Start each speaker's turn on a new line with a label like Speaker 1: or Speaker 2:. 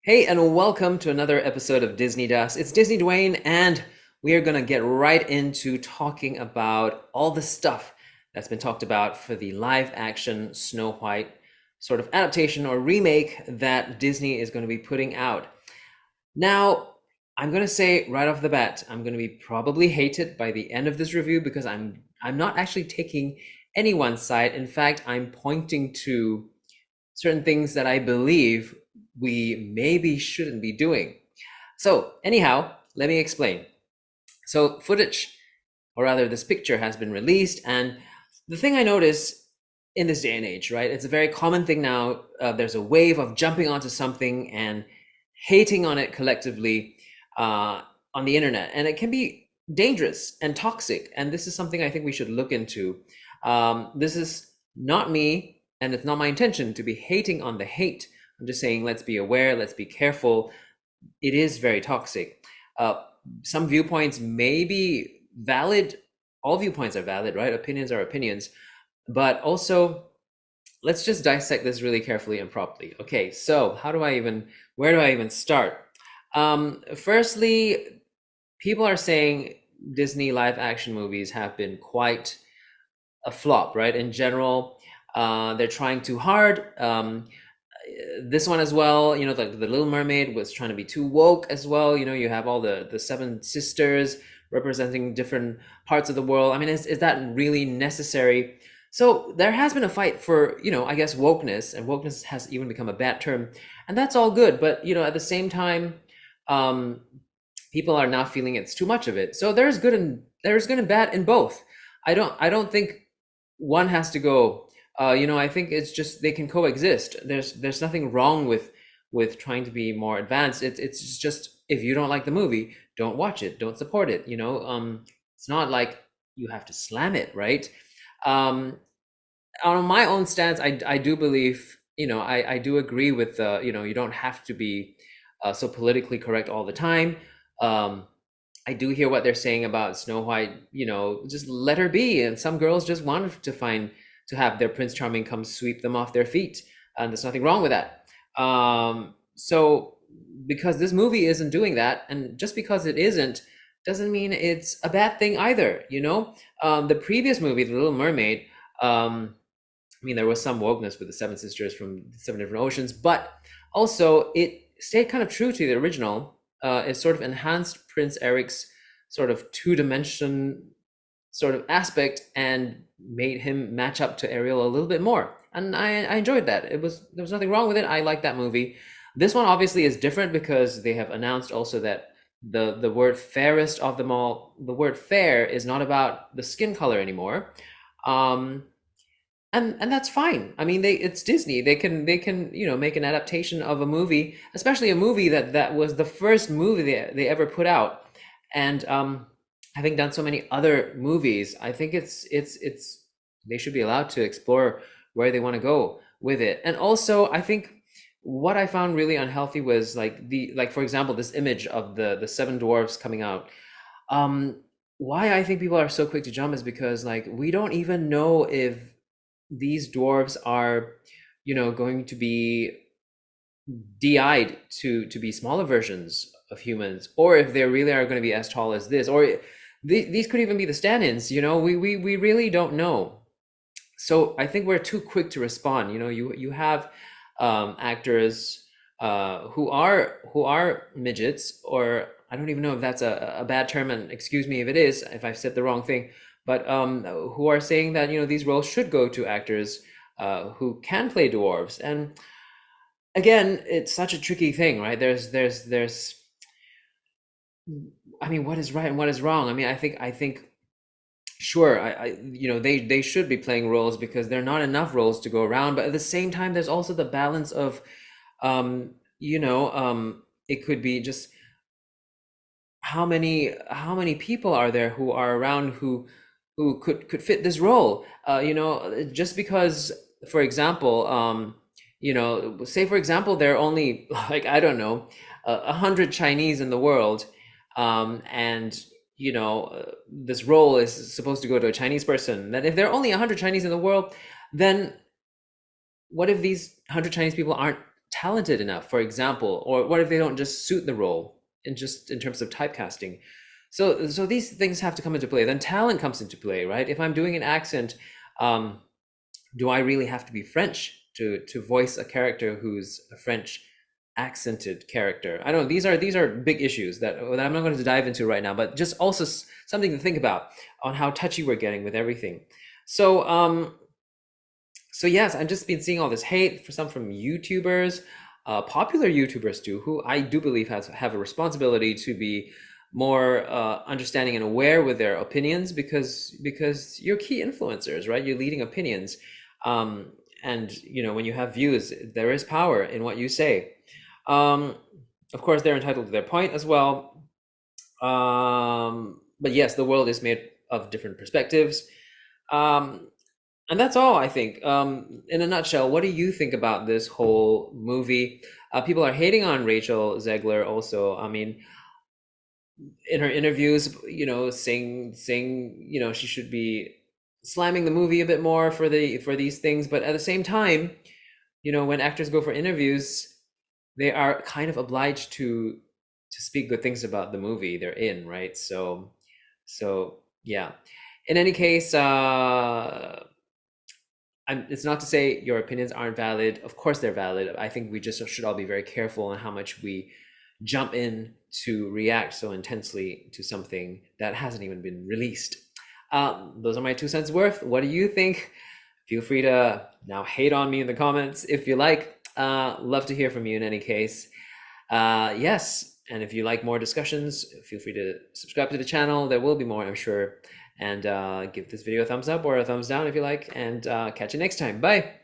Speaker 1: Hey, and welcome to another episode of Disney Dust. It's Disney Dwayne, and we are going to get right into talking about all the stuff that's been talked about for the live action Snow White sort of adaptation or remake that Disney is going to be putting out. Now, I'm going to say right off the bat, I'm going to be probably hated by the end of this review because I'm not actually taking anyone's side. In fact, I'm pointing to certain things that I believe we maybe shouldn't be doing. So, anyhow, let me explain. So, footage, or rather, this picture has been released, and the thing I notice in this day and age, right? It's a very common thing now. There's a wave of jumping onto something and hating on it collectively on the internet, and it can be dangerous and toxic. And this is something I think we should look into. This is not me, and it's not my intention to be hating on the hate. I'm just saying, let's be aware, let's be careful. It is very toxic. Uh, some viewpoints may be valid. All viewpoints are valid, right? Opinions are opinions. But also, let's just dissect this really carefully and properly. Okay, so where do I even start? Firstly, people are saying Disney live action movies have been quite a flop, right? In general, they're trying too hard. This one as well, the Little Mermaid was trying to be too woke as well. You have all the seven sisters representing different parts of the world. I mean, is that really necessary? So there has been a fight for, I guess wokeness, and wokeness has even become a bad term, and that's all good. But at the same time, um, people are now feeling it's too much of it. So there's good and bad in both. I don't think one has to go. I think it's just they can coexist. There's nothing wrong with trying to be more advanced. It's just if you don't like the movie, don't watch it, don't support it. It's not like you have to slam it, right? Um, on my own stance, I do believe, I do agree with you don't have to be so politically correct all the time. Um, I do hear what they're saying about Snow White, just let her be. And some girls just want to have their Prince Charming come sweep them off their feet. And there's nothing wrong with that. So because this movie isn't doing that, and just because it isn't, doesn't mean it's a bad thing either. The previous movie, The Little Mermaid, I mean, there was some wokeness with the seven sisters from seven different oceans, but also it stayed kind of true to the original. It sort of enhanced Prince Eric's sort of two-dimension sort of aspect and made him match up to Ariel a little bit more. And I enjoyed that. There was nothing wrong with it. I like that movie. This one obviously is different because they have announced also that the word fairest of them all, the word fair is not about the skin color anymore. Um, and that's fine. I mean, it's Disney. They can make an adaptation of a movie, especially a movie that was the first movie they ever put out. And having done so many other movies, I think it's they should be allowed to explore where they want to go with it. And also, I think what I found really unhealthy was like for example, this image of the seven dwarfs coming out. um why I think people are so quick to jump is because like we don't even know if these dwarves are going to be DI'd to be smaller versions of humans, or if they really are going to be as tall as this, or these could even be the stand-ins. We really don't know. So I think we're too quick to respond. You have actors who are midgets, or I don't even know if that's a bad term, and excuse me if it is, if I've said the wrong thing, but who are saying that these roles should go to actors who can play dwarves. And again, it's such a tricky thing, right? There's I mean, what is right and what is wrong? I mean, I think sure, they should be playing roles because there are not enough roles to go around, but at the same time there's also the balance of it could be just how many people are there who are around who could fit this role. Just because, for example, say for example there are only like, I don't know, 100 Chinese in the world, and this role is supposed to go to a Chinese person. Then if there are only 100 Chinese in the world, then what if these 100 Chinese people aren't talented enough, for example, or what if they don't just suit the role in terms of typecasting? So these things have to come into play. Then talent comes into play, right? If I'm doing an accent, um, do I really have to be French to voice a character who's a French accented character? I don't know. These are big issues that I'm not going to dive into right now, but just also something to think about on how touchy we're getting with everything. So so yes, I've just been seeing all this hate for some from YouTubers, popular YouTubers too, who I do believe have a responsibility to be more understanding and aware with their opinions, because you're key influencers, right? You're leading opinions, um, and when you have views, there is power in what you say. Um, of course, they're entitled to their point as well. But yes, the world is made of different perspectives. Um, and that's all, I think. In a nutshell, what do you think about this whole movie? People are hating on Rachel Zegler also. I mean, in her interviews, saying, she should be slamming the movie a bit more for these things. But at the same time, when actors go for interviews, they are kind of obliged to speak good things about the movie they're in, right? So yeah. In any case, it's not to say your opinions aren't valid. Of course, they're valid. I think we just should all be very careful on how much we jump in to react so intensely to something that hasn't even been released. Those are my 2 cents worth. What do you think? Feel free to now hate on me in the comments if you like. Love to hear from you in any case. Yes, and if you like more discussions, feel free to subscribe to the channel. There will be more, I'm sure. And give this video a thumbs up or a thumbs down if you like. And catch you next time. Bye.